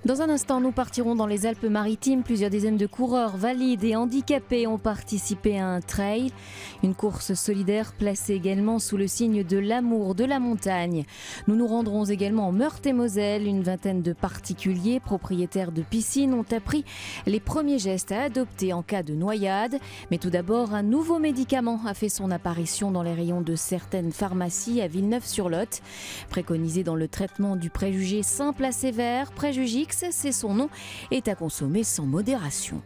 Dans un instant, nous partirons dans les Alpes-Maritimes. Plusieurs dizaines de coureurs valides et handicapés ont participé à un trail. Une course solidaire placée également sous le signe de l'amour de la montagne. Nous nous rendrons également en Meurthe-et-Moselle. Une vingtaine de particuliers propriétaires de piscines ont appris les premiers gestes à adopter en cas de noyade. Mais tout d'abord, un nouveau médicament a fait son apparition dans les rayons de certaines pharmacies à Villeneuve-sur-Lot. Préconisé dans le traitement du préjugé simple à sévère, Préjugix, c'est son nom, est à consommer sans modération.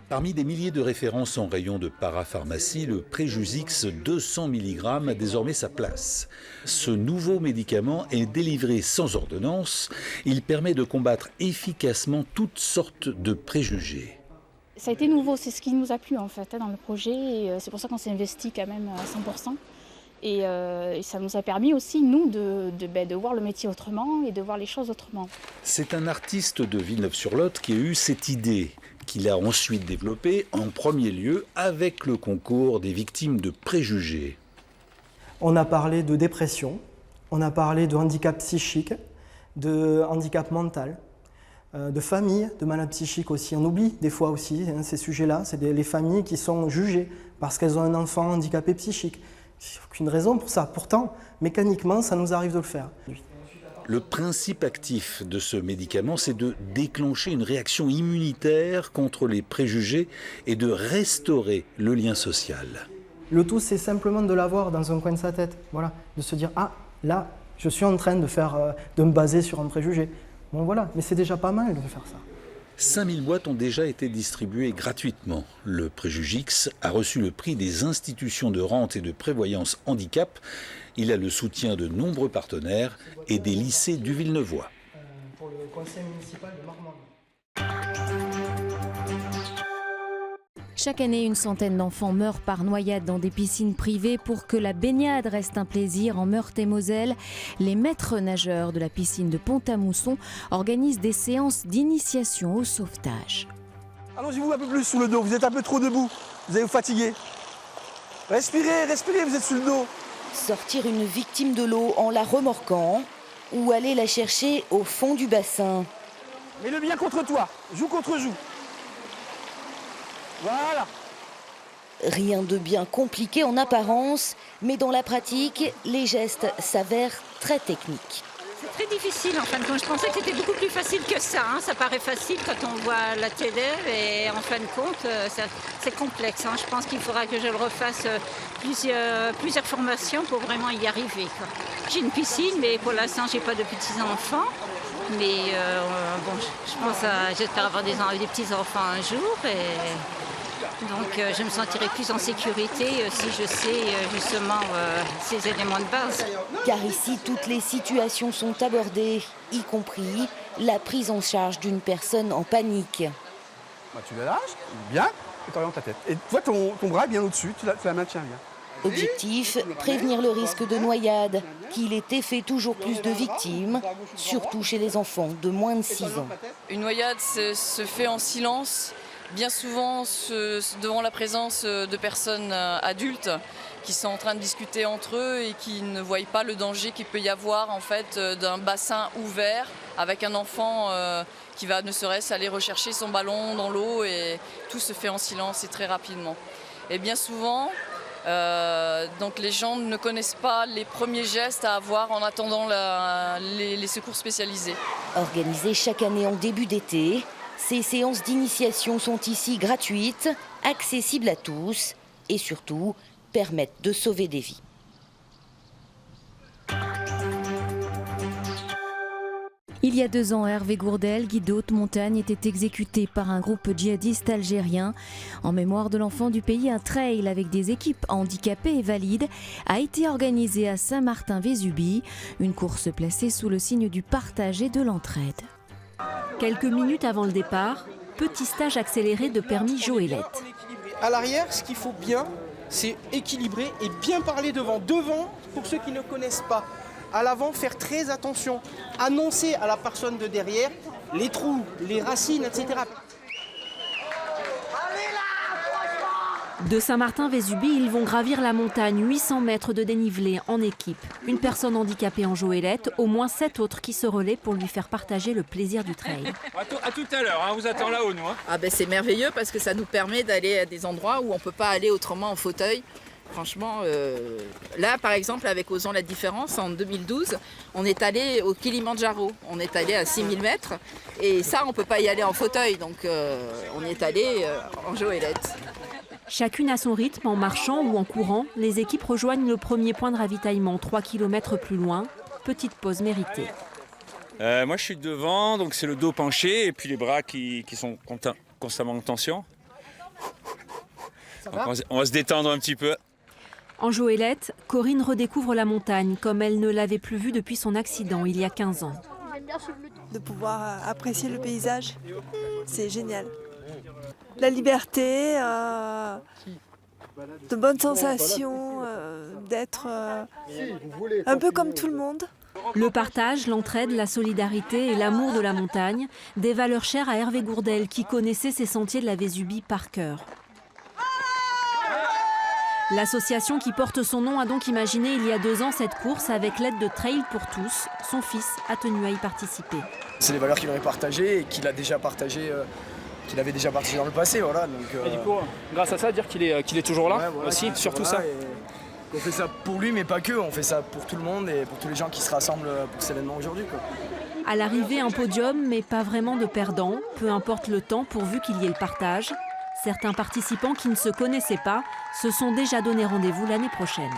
Parmi des milliers de références en rayon de parapharmacie, le Préjugix 200 mg a désormais sa place. Ce nouveau médicament est délivré sans ordonnance. Il permet de combattre efficacement toutes sortes de préjugés. Ça a été nouveau, c'est ce qui nous a plu en fait dans le projet. Et c'est pour ça qu'on s'est investi quand même à 100%. Et ça nous a permis aussi, nous, de voir le métier autrement et de voir les choses autrement. C'est un artiste de Villeneuve-sur-Lot qui a eu cette idée, qu'il a ensuite développée en premier lieu avec le concours des victimes de préjugés. On a parlé de dépression, on a parlé de handicap psychique, de handicap mental, de famille, de malades psychiques aussi. On oublie des fois aussi ces sujets-là, c'est les familles qui sont jugées parce qu'elles ont un enfant handicapé psychique. Il n'y a aucune raison pour ça. Pourtant, mécaniquement, ça nous arrive de le faire. Le principe actif de ce médicament, c'est de déclencher une réaction immunitaire contre les préjugés et de restaurer le lien social. Le tout, c'est simplement de l'avoir dans un coin de sa tête. Voilà, de se dire « Ah, là, je suis en train de me baser sur un préjugé. » Bon voilà, mais c'est déjà pas mal de faire ça. 5000 boîtes ont déjà été distribuées gratuitement. Le Préjugix a reçu le prix des institutions de rente et de prévoyance handicap. Il a le soutien de nombreux partenaires et des lycées du Villeneuvois. Pour le conseil municipal de Marmande. Chaque année, une centaine d'enfants meurent par noyade dans des piscines privées. Pour que la baignade reste un plaisir en Meurthe-et-Moselle, les maîtres nageurs de la piscine de Pont-à-Mousson organisent des séances d'initiation au sauvetage. Allongez-vous un peu plus sous le dos, vous êtes un peu trop debout, vous allez vous fatiguer. Respirez, respirez, vous êtes sous le dos. Sortir une victime de l'eau en la remorquant ou aller la chercher au fond du bassin. Mets-le bien contre toi, joue contre joue. Voilà. Rien de bien compliqué en apparence, mais dans la pratique, les gestes s'avèrent très techniques. C'est très difficile en fin de compte. Je pensais que c'était beaucoup plus facile que ça. Ça paraît facile quand on voit la télé et en fin de compte, c'est complexe. Je pense qu'il faudra que je le refasse plusieurs formations pour vraiment y arriver. J'ai une piscine, mais pour l'instant, j'ai pas de petits-enfants. Mais je pense j'espère avoir des petits-enfants un jour. Donc je me sentirai plus en sécurité si je sais justement ces éléments de base. Car ici, toutes les situations sont abordées, y compris la prise en charge d'une personne en panique. Tu la lâches, bien, et tu orientes ta tête. Et toi, ton bras est bien au-dessus, tu la maintiens bien. Objectif, prévenir le risque de noyade, qu'il ait fait toujours plus de victimes, surtout chez les enfants de moins de 6 ans. Une noyade se fait en silence, bien souvent devant la présence de personnes adultes qui sont en train de discuter entre eux et qui ne voient pas le danger qu'il peut y avoir en fait, d'un bassin ouvert avec un enfant qui va ne serait-ce aller rechercher son ballon dans l'eau, et tout se fait en silence et très rapidement. Et bien souvent, donc les gens ne connaissent pas les premiers gestes à avoir en attendant les secours spécialisés. Organisées chaque année en début d'été, ces séances d'initiation sont ici gratuites, accessibles à tous et surtout permettent de sauver des vies. Il y a 2 ans, Hervé Gourdel, guide de haute montagne, était exécuté par un groupe djihadiste algérien. En mémoire de l'enfant du pays, un trail avec des équipes handicapées et valides a été organisé à Saint-Martin-Vésubie, une course placée sous le signe du partage et de l'entraide. Quelques minutes avant le départ, petit stage accéléré de permis Joëlette. À l'arrière, ce qu'il faut bien, c'est équilibrer et bien parler devant. Devant, pour ceux qui ne connaissent pas. À l'avant, faire très attention. Annoncer à la personne de derrière les trous, les racines, etc. De Saint-Martin-Vésubie, ils vont gravir la montagne, 800 mètres de dénivelé en équipe. Une personne handicapée en Joëlette, au moins 7 autres qui se relaient pour lui faire partager le plaisir du trail. À tout à l'heure, on vous attend là-haut, nous. C'est merveilleux parce que ça nous permet d'aller à des endroits où on ne peut pas aller autrement en fauteuil. Franchement, là par exemple avec Osons la différence, en 2012, on est allé au Kilimandjaro. On est allé à 6000 mètres et ça on ne peut pas y aller en fauteuil, donc on est allé en Joëlette. Chacune à son rythme, en marchant ou en courant, les équipes rejoignent le premier point de ravitaillement, 3 km plus loin. Petite pause méritée. Moi je suis devant, donc c'est le dos penché et puis les bras qui sont constamment en tension. Donc on va se détendre un petit peu. En Joëlette, Corinne redécouvre la montagne comme elle ne l'avait plus vue depuis son accident il y a 15 ans. De pouvoir apprécier le paysage, c'est génial. La liberté, de bonnes sensations, d'être un peu comme tout le monde. Le partage, l'entraide, la solidarité et l'amour de la montagne, des valeurs chères à Hervé Gourdel qui connaissait ces sentiers de la Vésubie par cœur. L'association qui porte son nom a donc imaginé il y a 2 ans cette course avec l'aide de Trail pour tous. Son fils a tenu à y participer. C'est des valeurs qu'il aurait partagées et qu'il avait déjà partagées dans le passé. Voilà, donc, Et du coup, grâce à ça, dire qu'il est toujours là aussi, surtout ça. On fait ça pour lui, mais pas que. On fait ça pour tout le monde et pour tous les gens qui se rassemblent pour cet événement aujourd'hui. À l'arrivée, un podium, mais pas vraiment de perdants. Peu importe le temps, pourvu qu'il y ait le partage. Certains participants qui ne se connaissaient pas se sont déjà donné rendez-vous l'année prochaine.